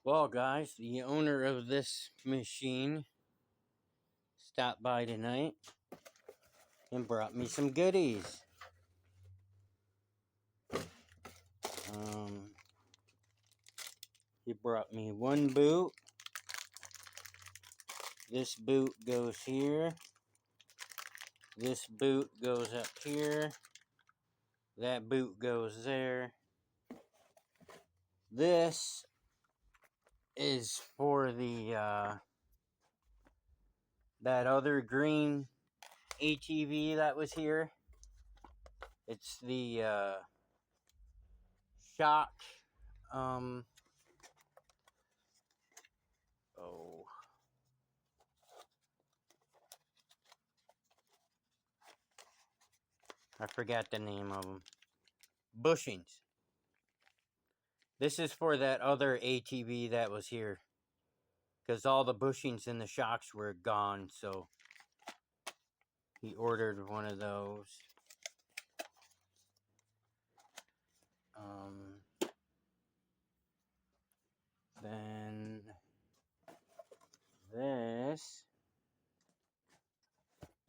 Well, guys, the owner of this machine stopped by tonight and brought me some goodies. Um, he brought me one boot. This boot goes here. This boot goes up here. That boot goes there. This is for the that other green ATV that was here. It's the shock. Um, oh, I forgot the name of them. Bushings. This is for that other ATV that was here. Because all the bushings and the shocks were gone, so he ordered one of those. Then this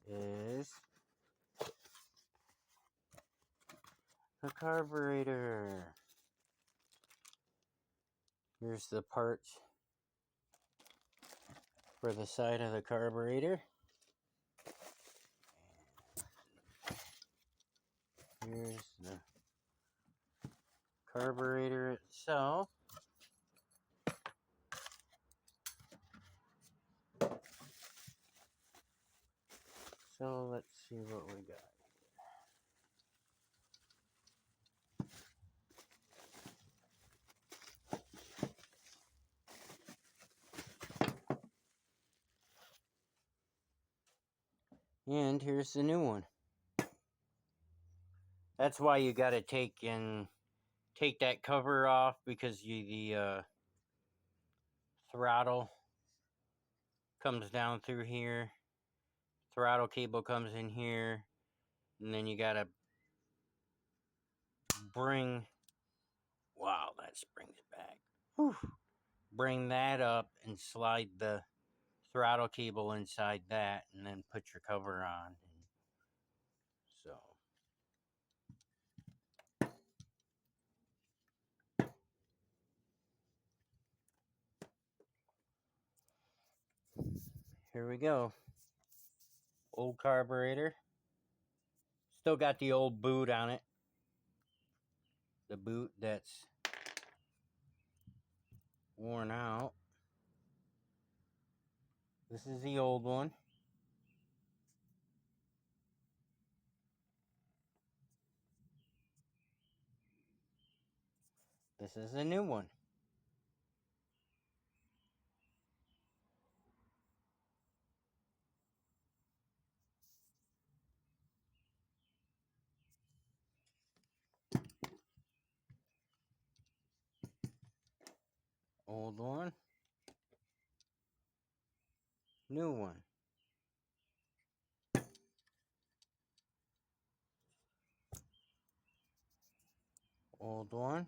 is a carburetor. Here's the parts for the side of the carburetor. Here's the carburetor itself. So let's see what we got. And here's the new one. That's why you got to take that cover off, because the throttle comes down through here. Throttle cable comes in here, and then you got to bring. Wow, that springs back. Whew. Bring that up and slide the throttle cable inside that, and then put your cover on. So here we go. Old carburetor. Still got the old boot on it. The boot that's worn out. This is the old one. This is the new one. Old one. New one. Old one.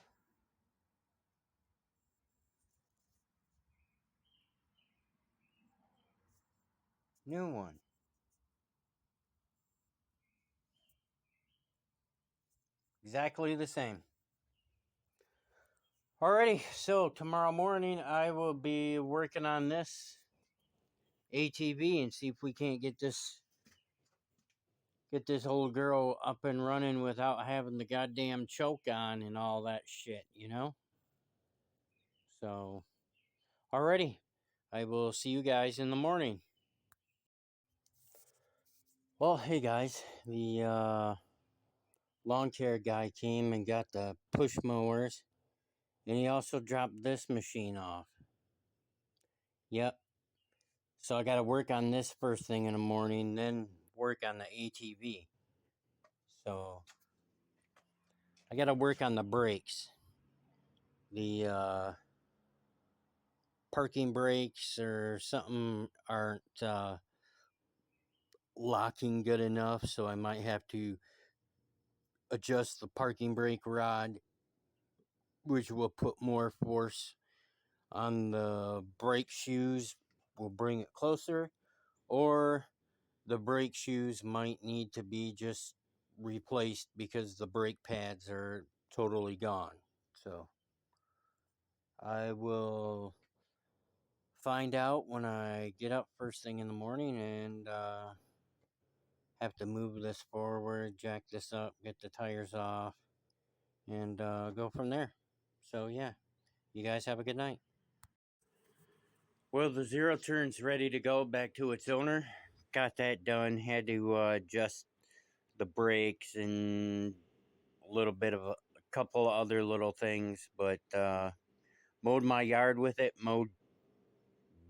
New one. Exactly the same. Alrighty, so tomorrow morning I will be working on this ATV and see if we can't get this old girl up and running without having the goddamn choke on and all that shit, you know? So, alrighty, I will see you guys in the morning. Well, hey guys, the lawn care guy came and got the push mowers, and he also dropped this machine off. Yep. So I got to work on this first thing in the morning, then work on the ATV. So I got to work on the brakes. The parking brakes or something aren't locking good enough, so I might have to adjust the parking brake rod, which will put more force on the brake shoes will bring it closer, or the brake shoes might need to be just replaced because the brake pads are totally gone. So I will find out when I get up first thing in the morning and have to move this forward, jack this up, get the tires off, and go from there. So yeah, you guys have a good night. Well, the zero turn's ready to go back to its owner. Got that done. Had to adjust the brakes and a little bit of a couple of other little things, but mowed my yard with it. Mowed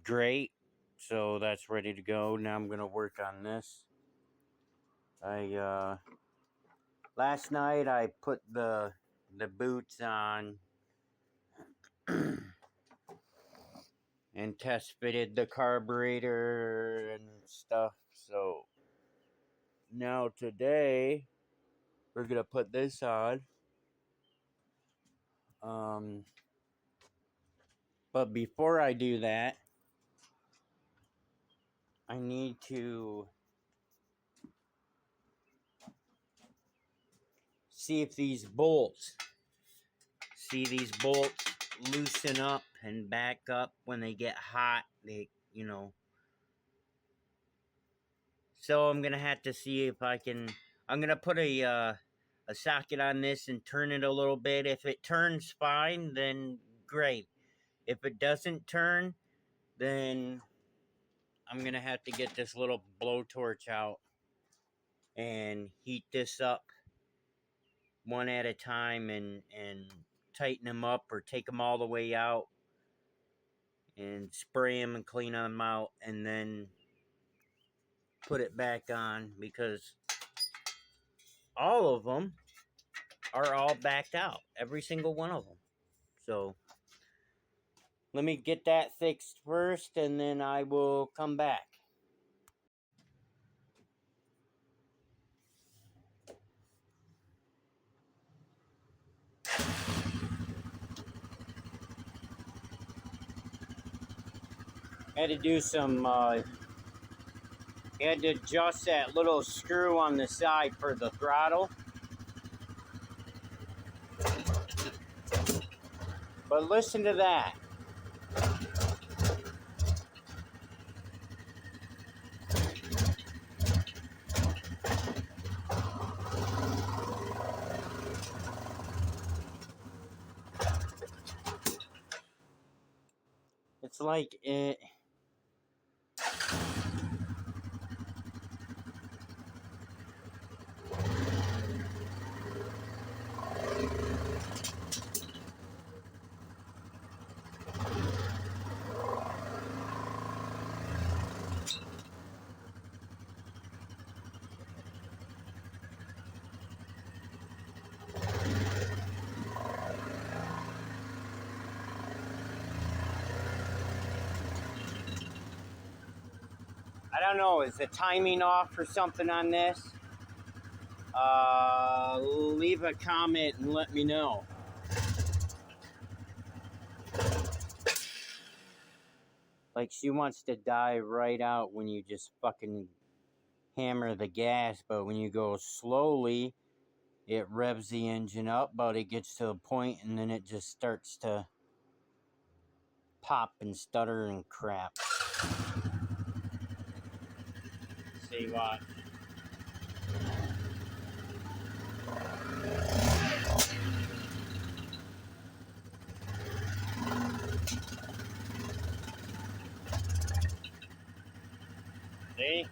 great. So that's ready to go. Now I'm gonna work on this. I last night I put the boots on and test fitted the carburetor and stuff. So now today we're gonna put this on. But before I do that, I need to see if these bolts loosen up and back up when they get hot. So I'm gonna have to see if I can. I'm gonna put a socket on this and turn it a little bit. If it turns fine, then great. If it doesn't turn, then I'm gonna have to get this little blowtorch out and heat this up one at a time and tighten them up, or take them all the way out and spray them and clean them out, and then put it back on, because all of them are all backed out, every single one of them. So let me get that fixed first, and then I will come back. Had to do some had to adjust that little screw on the side for the throttle. But listen to that. It's like it. I don't know, is the timing off or something on this? Leave a comment and let me know. Like, she wants to die right out when you just fucking hammer the gas, but when you go slowly, it revs the engine up, but it gets to a point and then it just starts to pop and stutter and crap. See what? See?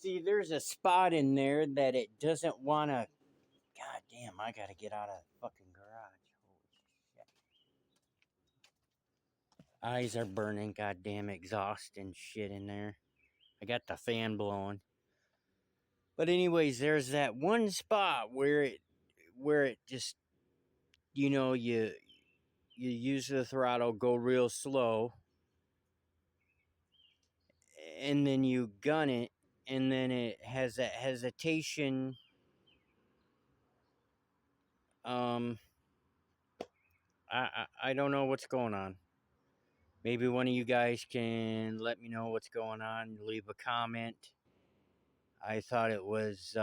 See, there's a spot in there that it doesn't want to. God damn, Damn, I gotta get out of the fucking garage. Holy shit. Eyes are burning, goddamn exhaust and shit in there. I got the fan blowing. But anyways, there's that one spot where it just, you know, you use the throttle, go real slow, and then you gun it, and then it has that hesitation. I don't know what's going on. Maybe one of you guys can let me know what's going on. Leave a comment. I thought it was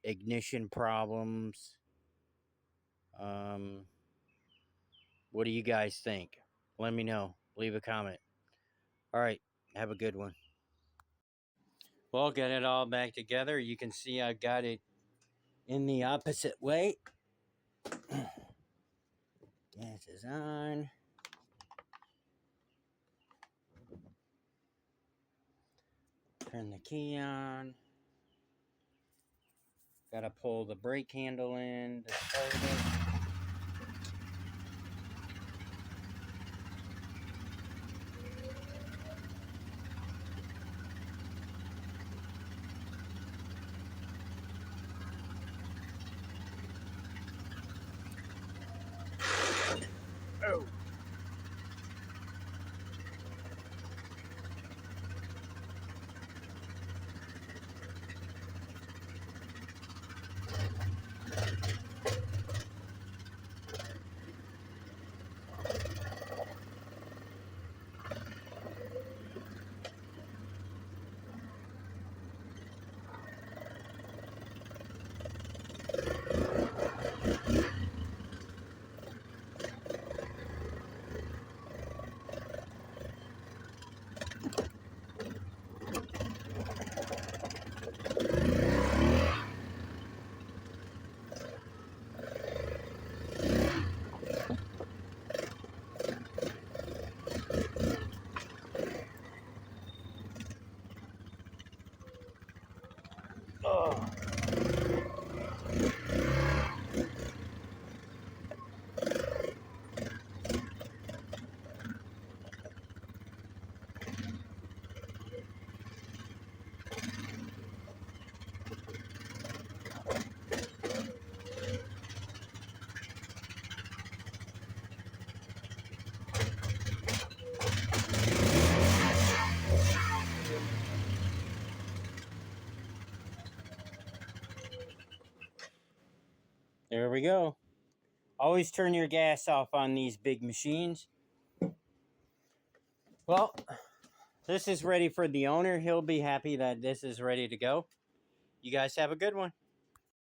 ignition problems. What do you guys think? Let me know. Leave a comment. All right. Have a good one. Well, get it all back together. You can see I got it in the opposite way. Gas is on. Turn the key on. Gotta pull the brake handle in to start it. Oh. Oh. There we go. Always turn your gas off on these big machines. Well, this is ready for the owner. He'll be happy that this is ready to go. You guys have a good one.